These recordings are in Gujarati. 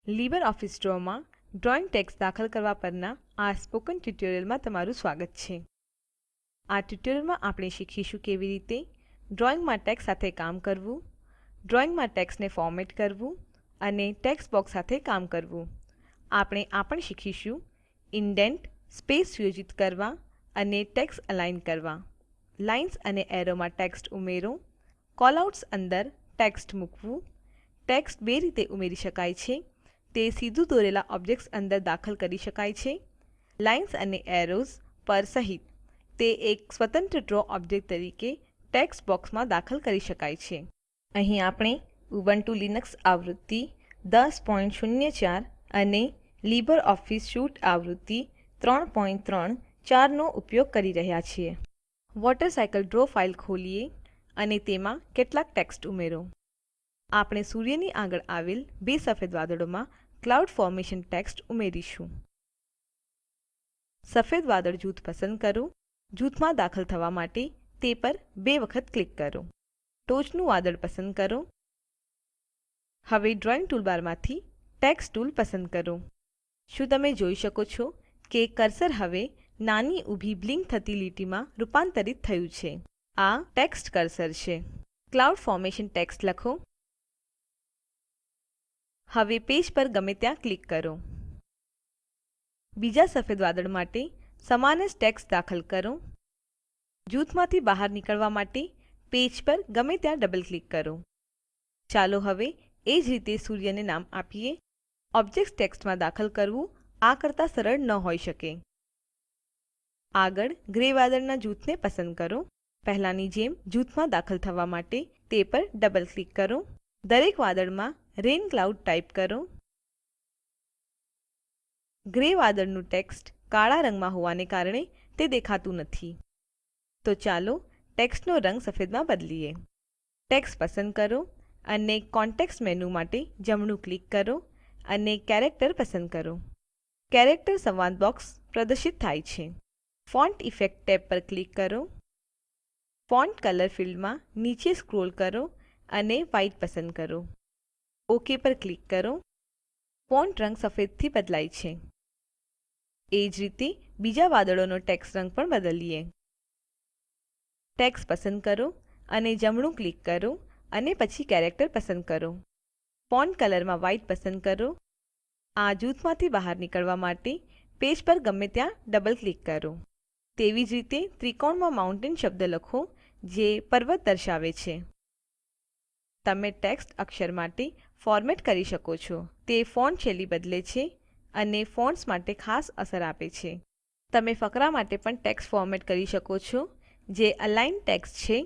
LibreOffice ડ્રોમાં ડ્રોઈંગ ટેક્સ્ટ દાખલ કરવા પરના આ સ્પોકન ટ્યુટોરિયલમાં તમારું સ્વાગત છે. આ ટ્યુટોરિયલમાં આપણે શીખીશું કેવી રીતે ડ્રોઈંગમાં ટેક્સ્ટ સાથે કામ કરવું, ડ્રોઈંગમાં ટેક્સ્ટને ફોર્મેટ કરવું અને ટેક્સ્ટ બોક્સ સાથે કામ કરવું. આપણે આ પણ શીખીશું ઇન્ડેન્ટ, સ્પેસ સુયોજિત કરવા અને ટેક્સ્ટ અલાઇન કરવા, લાઇન્સ અને એરોમાં ટેક્સ્ટ ઉમેરો, કોલઆઉટ્સ અંદર ટેક્સ્ટ મૂકવું. ટેક્સ્ટ બે રીતે ઉમેરી શકાય છે. તે સીધું દોરેલા ઓબ્જેક્ટ્સ અંદર દાખલ કરી શકાય છે. લાઇન્સ અને એરોઝ પર સહિત તે એક સ્વતંત્ર ડ્રો ઓબ્જેક્ટ તરીકે ટેક્સ્ટ બોક્સમાં દાખલ કરી શકાય છે. અહીં આપણે ઉબુન્ટુ લિનક્સ આવૃત્તિ 10.04 અને LibreOffice સ્યુટ આવૃત્તિ 3.34 નો ઉપયોગ કરી રહ્યા છીએ. વોટરસાયકલ ડ્રો ફાઇલ ખોલીએ અને તેમાં કેટલાક ટેક્સ્ટ ઉમેરો. આપણે સૂર્યની આગળ આવેલ બે સફેદ વાદળોમાં ક્લાઉડ ફોર્મેશન ટેક્સ્ટ ઉમેરીશું. સફેદ વાદળ જૂથ પસંદ કરો. જૂથમાં દાખલ થવા માટે તે પર બે વખત ક્લિક કરો. ટોચનું વાદળ પસંદ કરો. હવે ડ્રોઈંગ ટૂલબારમાંથી ટેક્સ્ટ ટૂલ પસંદ કરો. શું તમે જોઈ શકો છો કે કર્સર હવે નાની ઊભી બ્લિંક થતી લીટીમાં રૂપાંતરિત થયું છે? આ ટેક્સ્ટ કર્સર છે. ક્લાઉડ ફોર્મેશન ટેક્સ્ટ લખો. હવે પેજ પર ગમે ત્યાં ક્લિક કરો. બીજા સફેદ વાદળ માટે સમાન જ ટેક્સ્ટ દાખલ કરો. જૂથમાંથી બહાર નીકળવા માટે પેજ પર ગમે ત્યાં ડબલ ક્લિક કરો. ચાલો હવે એ જ રીતે સૂર્યને નામ આપીએ. ઓબ્જેક્ટ ટેક્સ્ટમાં દાખલ કરવું આ કરતાં સરળ ન હોઈ શકે. આગળ ગ્રે વાદળના જૂથને પસંદ કરો. પહેલાની જેમ જૂથમાં દાખલ થવા માટે તે પર ડબલ ક્લિક કરો. દરેક વાદળમાં રેન ક્લાઉડ ટાઇપ કરો. ગ્રે વાદળનું ટેક્સ્ટ કાળા રંગમાં હોવાને કારણે તે દેખાતું નથી. તો ચાલો ટેક્સ્ટનો રંગ સફેદમાં બદલીએ. ટેક્સ્ટ પસંદ કરો અને કોન્ટેક્સ્ટ મેનુ માટે જમણું ક્લિક કરો અને કેરેક્ટર પસંદ કરો. કેરેક્ટર સંવાદ બોક્સ પ્રદર્શિત થાય છે. ફોન્ટ ઇફેક્ટ ટેબ પર ક્લિક કરો. ફોન્ટ કલર ફિલ્ડમાં નીચે સ્ક્રોલ કરો અને વ્હાઇટ પસંદ કરો. ઓક પર ક્લિક કરો. ફોન્ટ રંગ સફેદથી બદલાય છે. એ જ રીતે બીજા વાદળોનો ટેક્સ્ટ રંગ પણ બદલીએ. ટેક્સ્ટ પસંદ કરો અને જમણું ક્લિક કરો અને પછી કેરેક્ટર પસંદ કરો. ફોન્ટ કલરમાં વ્હાઇટ પસંદ કરો. આ જૂથમાંથી બહાર નીકળવા માટે પેજ પર ગમે ત્યાં ડબલ ક્લિક કરો. તેવી જ રીતે ત્રિકોણમાં માઉન્ટેન શબ્દ લખો જે પર્વત દર્શાવે છે. તમે ટેક્સ્ટ અક્ષર માટે ફોર્મેટ કરી શકો છો. તે ફોન્ટ શૈલી બદલે છે અને ફોન્ટ્સ માટે ખાસ અસર આપે છે. તમે ફકરા માટે પણ ટેક્સ્ટ ફોર્મેટ કરી શકો છો જે અલાઇન ટેક્સ્ટ છે.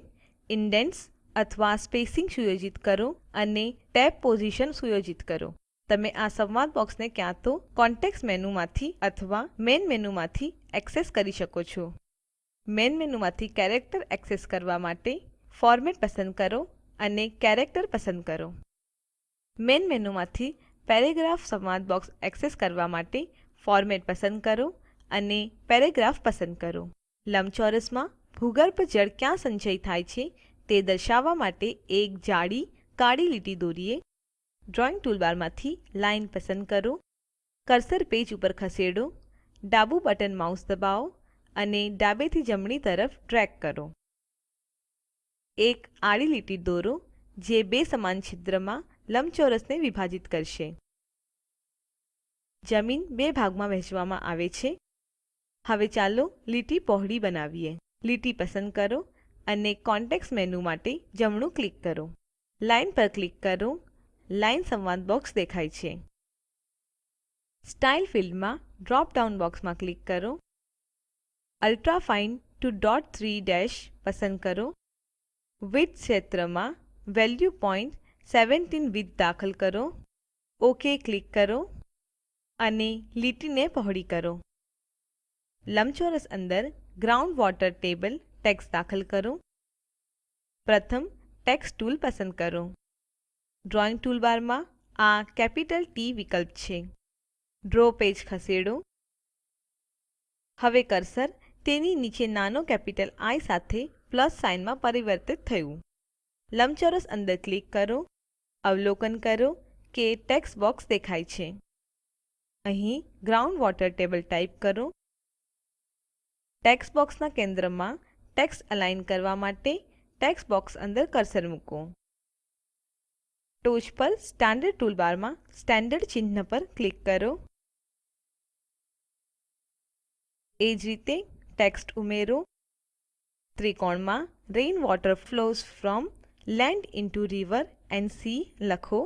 ઇન્ડેન્ટ્સ અથવા સ્પેસિંગ સુયોજિત કરો અને ટેબ પોઝિશન સુયોજિત કરો. તમે આ સંવાદ બોક્સને ક્યાં તો કોન્ટેક્સ્ટ મેનુમાંથી અથવા મેઇન મેનુમાંથી એક્સેસ કરી શકો છો. મેઇન મેનુમાંથી કેરેક્ટર એક્સેસ કરવા માટે ફોર્મેટ પસંદ કરો અને કેરેક્ટર પસંદ કરો. મેઇન મેનુમાંથી પેરેગ્રાફ સંવાદ બોક્સ એક્સેસ કરવા માટે ફોર્મેટ પસંદ કરો અને પેરેગ્રાફ પસંદ કરો. લંબચોરસમાં ભૂગર્ભ જળ ક્યાં સંચય થાય છે તે દર્શાવવા માટે એક જાડી કાળી લીટી દોરીએ. ડ્રોઈંગ ટૂલબારમાંથી લાઇન પસંદ કરો. કર્સર પેજ ઉપર ખસેડો. ડાબું બટન માઉસ દબાવો અને ડાબેથી જમણી તરફ ડ્રેગ કરો. એક આડી લીટી દોરો જે બે સમાન છિદ્રમાં લંબચોરસને વિભાજિત કરશે. જમીન બે ભાગમાં વહેંચવામાં આવે છે. હવે ચાલો લીટી પહોળી બનાવીએ. લીટી પસંદ કરો અને કોન્ટેક્સ્ટ મેનુ માટે જમણું ક્લિક કરો. લાઇન પર ક્લિક કરો. લાઇન સંવાદ બોક્સ દેખાય છે. સ્ટાઇલ ફિલ્ડમાં ડ્રોપ ડાઉન બોક્સમાં ક્લિક કરો. Ultra fine two dot 3 dash પસંદ કરો. વિડ્થ ક્ષેત્રમાં વેલ્યુ 0.17 વિડ્થ દાખલ કરો. ઓક ક્લિક કરો અને લીટીને પહોળી કરો. લંબચોરસ અંદર ગ્રાઉન્ડ વોટર ટેબલ ટેક્સ્ટ દાખલ કરો. પ્રથમ ટેક્સ્ટ ટૂલ પસંદ કરો. ડ્રોઈંગ ટૂલબારમાં આ કેપિટલ ટી વિકલ્પ છે. ડ્રો પેજ ખસેડો. હવે કર્સર તેની નીચે નાનો કેપિટલ આઈ સાથે પ્લસ સાઇનમાં પરિવર્તિત થયું. લંબચોરસ અંદર ક્લિક કરો. અવલોકન કરો કે ટેક્સ્ટ બોક્સ દેખાય છે. અહીં ગ્રાઉન્ડ વોટર ટેબલ ટાઇપ કરો. ટેક્સ્ટ બોક્સના કેન્દ્રમાં ટેક્સ્ટ અલાઇન કરવા માટે ટેક્સ્ટ બોક્સ અંદર કર્સર મૂકો. ટોચ પર સ્ટેન્ડર્ડ ટૂલબારમાં સ્ટેન્ડર્ડ ચિહ્ન પર ક્લિક કરો. એ જ રીતે ટેક્સ્ટ ઉમેરો. ત્રિકોણમાં rain water flows from land into river and sea લખો.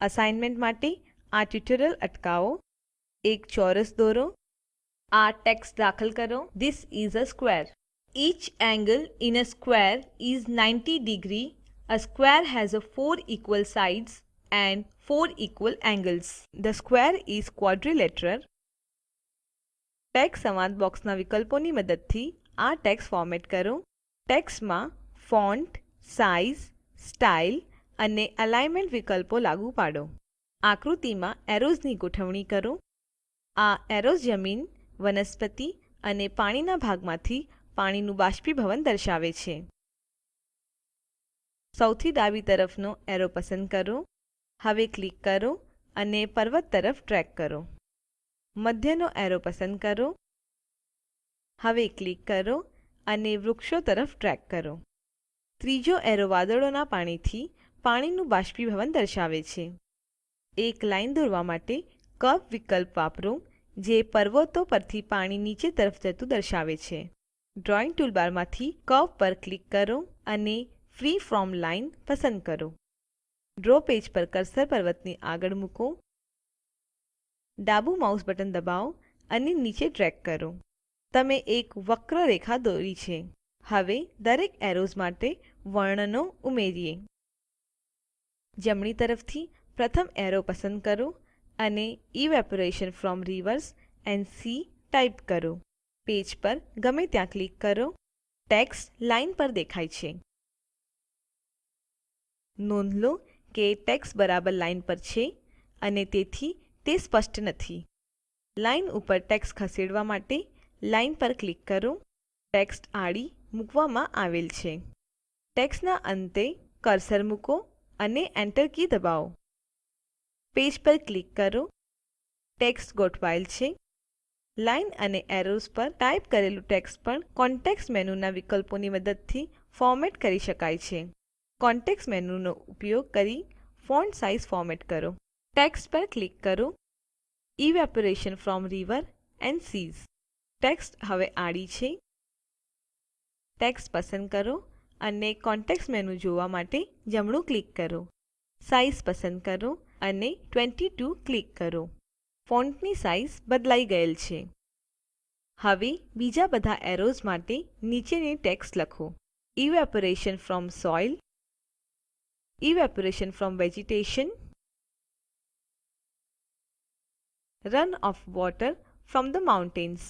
અસાઇનમેન્ટ માટે આ ટ્યુટોરિયલ અટકાવો. એક ચોરસ દોરો. આ ટેક્સ્ટ દાખલ કરો. This is a square. Each angle in a square is 90 degree. A square has a 4 equal sides and 4 equal angles. The square is quadrilateral. Text સંવાદ બોક્સના વિકલ્પોની મદદથી આ ટેક્સ્ટ ફોર્મેટ કરો. ટેક્સ્ટમાં ફોન્ટ, સાઇઝ, સ્ટાઇલ અને અલાઇનમેન્ટ વિકલ્પો લાગુ પાડો. આકૃતિમાં એરોઝની ગોઠવણી કરો. આ એરોઝ જમીન, વનસ્પતિ અને પાણીના ભાગમાંથી પાણીનું બાષ્પીભવન દર્શાવે છે. સૌથી ડાબી તરફનો એરો પસંદ કરો. હવે ક્લિક કરો અને પર્વત તરફ ડ્રેગ કરો. મધ્યનો એરો પસંદ કરો. હવે ક્લિક કરો અને વૃક્ષો તરફ ડ્રેગ કરો. ત્રીજો એરો વાદળોના પાણીથી પાણીનું બાષ્પીભવન દર્શાવે છે. એક લાઈન દોરવા માટે કર્વ વિકલ્પ વાપરો, જે પર્વતો પરથી પાણી નીચે તરફ જતું દર્શાવે છે. ડ્રોઈંગ ટૂલબારમાંથી કર્વ પર ક્લિક કરો અને ફ્રી ફ્રોમ લાઇન પસંદ કરો. ડ્રો પેજ પર કર્સર પર્વતની આગળ મૂકો. ડાબું માઉસ બટન દબાવો અને નીચે ડ્રેગ કરો. તમે એક વક્ર રેખા દોરી છે. હવે દરેક એરોઝ માટે વર્ણનો ઉમેરીએ. જમણી તરફથી પ્રથમ એરો પસંદ કરો અને evaporation from rivers and C type કરો. પેજ પર ગમે ત્યાં ક્લિક કરો. ટેક્સ્ટ લાઇન પર દેખાય છે. નોંધ લો કે ટેક્સ્ટ બરાબર લાઇન પર છે અને તેથી તે સ્પષ્ટ નથી. લાઇન ઉપર ટેક્સ્ટ ખસેડવા માટે લાઇન પર ક્લિક કરો. ટેક્સ્ટ આડી મૂકવામાં આવેલ છે. ટેક્સ્ટના અંતે કર્સર મૂકો અને એન્ટર કી દબાવો. પેજ પર ક્લિક કરો. ટેક્સ્ટ ગોઠવાયેલ છે. લાઇન અને એરોઝ પર ટાઇપ કરેલું ટેક્સ્ટ પણ કોન્ટેક્સ્ટ મેનુના વિકલ્પોની મદદથી ફોર્મેટ કરી શકાય છે. કોન્ટેક્સ્ટ મેનુનો ઉપયોગ કરી ફોન્ટ સાઇઝ ફોર્મેટ કરો. ટેક્સ્ટ પર ક્લિક કરો. Evaporation from river and seas. Text હવે આડી છે. ટેક્સ્ટ પસંદ કરો અને કોન્ટેક્સ્ટ મેનુ જોવા માટે જમણું ક્લિક કરો. સાઇઝ પસંદ કરો અને 22 ક્લિક કરો. ફોન્ટની સાઇઝ બદલાઈ ગયેલ છે. હવે બીજા બધા એરોઝ માટે નીચેની ટેક્સ્ટ લખો. Evaporation from soil, evaporation from vegetation, run of water from the mountains.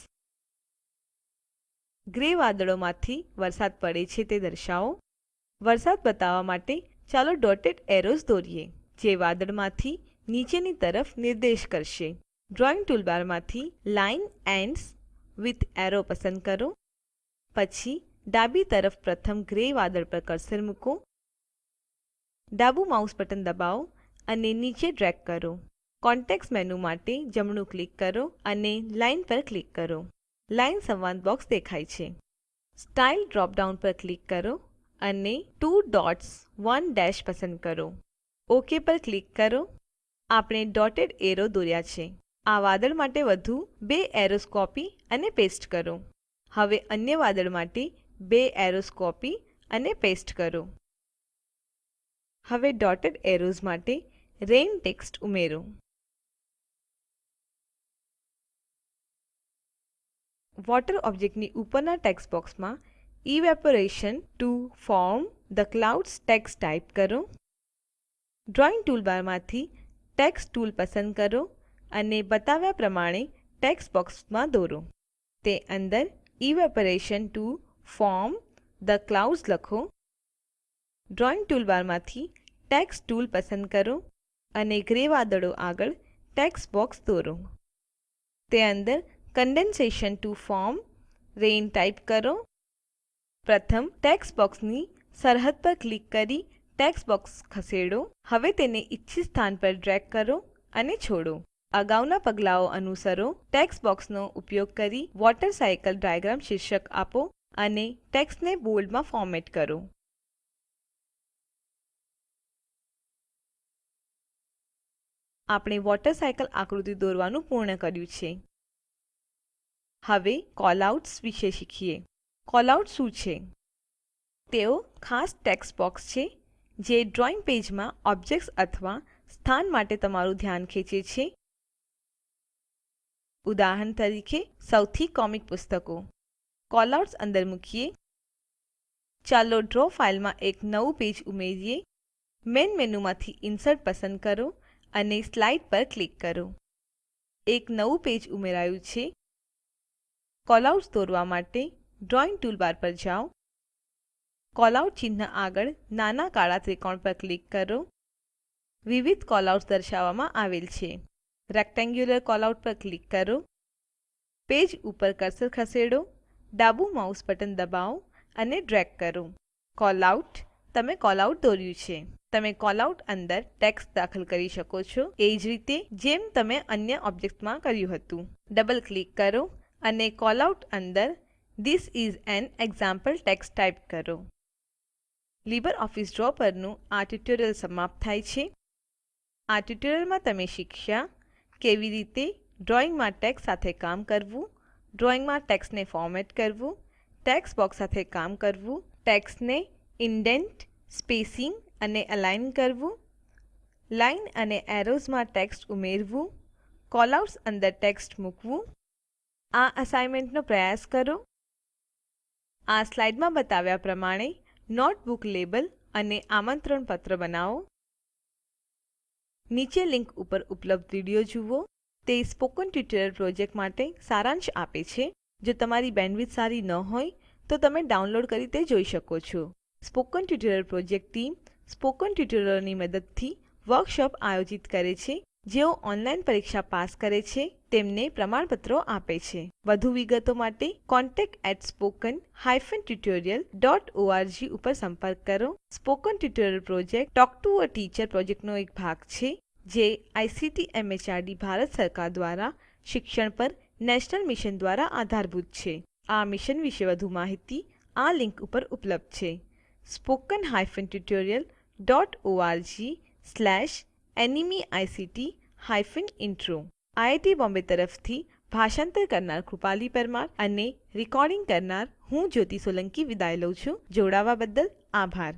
Grey વાદળોમાંથી વરસાદ પડે છે તે દર્શાવો. વરસાદ બતાવવા માટે ચાલો ડોટેડ એરોઝ દોરીએ, જે વાદળમાંથી નીચેની તરફ નિર્દેશ કરશે. ડ્રોઈંગ ટૂલબારમાંથી લાઇન એન્ડ્સ વિથ એરો પસંદ કરો. પછી ડાબી તરફ પ્રથમ ગ્રે વાદળ પર કર્સર મૂકો. ડાબું માઉસ બટન દબાવો અને નીચે ડ્રેગ કરો. કોન્ટેક્સ્ટ મેનુ માટે જમણું ક્લિક કરો અને લાઇન પર ક્લિક કરો. લાઇન સંવાદ બોક્સ દેખાય છે. સ્ટાઇલ ડ્રોપ ડાઉન પર ક્લિક કરો અને 2 ડોટ્સ 1 ડેશ પસંદ કરો. ઓકે પર ક્લિક કરો. આપણે ડોટેડ એરો દોર્યા છે. આ વાદળ માટે વધુ 2 એરોઝ કોપી અને પેસ્ટ કરો. હવે અન્ય વાદળ માટે 2 એરોઝ કોપી અને પેસ્ટ કરો. હવે ડોટેડ એરોઝ માટે રેન ટેક્સ્ટ ઉમેરો. વોટર ઓબ્જેક્ટની ઉપરના ટેક્સ્ટ બોક્સમાં evaporation to form the clouds text type કરો. ડ્રોઈંગ ટૂલબારમાંથી ટેક્સ્ટ ટૂલ પસંદ કરો અને બતાવ્યા પ્રમાણે ટેક્સ્ટ બોક્સમાં દોરો. તે અંદર evaporation to form the clouds લખો. ડ્રોઈંગ ટૂલબારમાંથી ટેક્સ્ટ ટૂલ પસંદ કરો અને ગ્રે વાદળો આગળ ટેક્સ્ટ બોક્સ દોરો. તે અંદર કન્ડેન્સેશન ટુ ફોર્મ રેન ટાઇપ કરો. પ્રથમ ટેક્સ્ટ બોક્સની સરહદ પર ક્લિક કરી ટેક્સ્ટ બોક્સ ખસેડો. હવે તેને ઈચ્છિત સ્થાન પર ડ્રેગ કરો અને છોડો. અગાઉના પગલાંઓ અનુસરો. ટેક્સ્ટ બોક્સનો ઉપયોગ કરી વોટરસાયકલ ડાયાગ્રામ શીર્ષક આપો અને ટેક્સ્ટને બોલ્ડમાં ફોર્મેટ કરો. આપણે વોટરસાયકલ આકૃતિ દોરવાનું પૂર્ણ કર્યું છે. હવે કેલઆઉટ્સ વિશે શીખીએ. કેલઆઉટ્સ શું છે? તેઓ ખાસ ટેક્સ્ટ બોક્સ છે જે ડ્રોઈંગ પેજમાં ઓબ્જેક્ટ્સ અથવા સ્થાન માટે તમારું ધ્યાન ખેંચે છે. ઉદાહરણ તરીકે સૌથી કોમિક પુસ્તકો. કેલઆઉટ્સ અંદર મૂકીએ. ચાલો ડ્રો ફાઇલમાં એક નવું પેજ ઉમેરીએ. મેઇન મેનુમાંથી ઇન્સર્ટ પસંદ કરો અને સ્લાઇડ પર ક્લિક કરો. એક નવું પેજ ઉમેરાયું છે. કેલઆઉટ્સ દોરવા માટે ડ્રોઈંગ ટૂલબાર પર જાઓ. કેલઆઉટ ચિહ્ન આગળ નાના કાળા ત્રિકોણ પર ક્લિક કરો. વિવિધ કેલઆઉટ્સ દર્શાવવામાં આવેલ છે. રેક્ટેન્ગ્યુલર કેલઆઉટ પર ક્લિક કરો. પેજ ઉપર કર્સર ખસેડો. ડાબું માઉસ બટન દબાવો અને ડ્રેગ કરો. કેલઆઉટ. તમે કેલઆઉટ દોર્યું છે. તમે કેલઆઉટ અંદર ટેક્સ્ટ દાખલ કરી શકો છો, એ જ રીતે જેમ તમે અન્ય ઓબ્જેક્ટમાં કર્યું હતું. ડબલ ક્લિક કરો અને કેલઆઉટ અંદર this is an example text type કરો. લીબરઓફિસ ડ્રો પરનું આ ટ્યુટોરીયલ સમાપ્ત થાય છે. આ ટ્યુટોરીયલમાં તમે શીખ્યા કેવી રીતે ડ્રોઈંગમાં ટેક્સ્ટ સાથે કામ કરવું, ડ્રોઈંગમાં ટેક્સ્ટને ફોર્મેટ કરવું, ટેક્સ્ટ બોક્સ સાથે કામ કરવું, ટેક્સ્ટને ઇન્ડેન્ટ, સ્પેસિંગ અને અલાઇન કરવું, લાઇન અને એરોઝમાં ટેક્સ્ટ ઉમેરવું, કેલઆઉટ્સ અંદર ટેક્સ્ટ મૂકવું. આ અસાઇનમેન્ટનો પ્રયાસ કરો. આ સ્લાઇડમાં બતાવ્યા પ્રમાણે નોટબુક લેબલ અને આમંત્રણ પત્ર બનાવો. નીચે લિંક ઉપર ઉપલબ્ધ વિડિયો જુઓ. તે સ્પોકન ટ્યુટોરિયલ પ્રોજેક્ટ માટે સારાંશ આપે છે. જો તમારી બેન્ડવિડ્થ સારી ન હોય તો તમે ડાઉનલોડ કરી તે જોઈ શકો છો. Spoken tutorial project team spoken ટ્યુટોરિયલોની મદદથી વર્કશોપ આયોજિત કરે છે. જેઓ ઓનલાઈન પરીક્ષા પાસ કરે છે તેમને પ્રમાણપત્રો આપે છે. વધુ વિગતો માટે contact@spoken-tutorial.org ઉપર સંપર્ક કરો. Spoken tutorial project talk to a teacher પ્રોજેક્ટનો એક ભાગ છે જે આઇસીટી એમએચઆરડી ભારત સરકાર દ્વારા શિક્ષણ પર નેશનલ મિશન દ્વારા આધારભૂત છે. આ મિશન વિશે વધુ માહિતી આ લિંક ઉપર ઉપલબ્ધ છે. spoken-tutorial.org/nmeict-intro. આઈઆઈટી બોમ્બે તરફથી ભાષાંતર કરનાર કૃપાલી પરમાર અને રેકોર્ડિંગ કરનાર હું જ્યોતિ સોલંકી વિદાય લઉં છું. જોડાવા બદલ આભાર.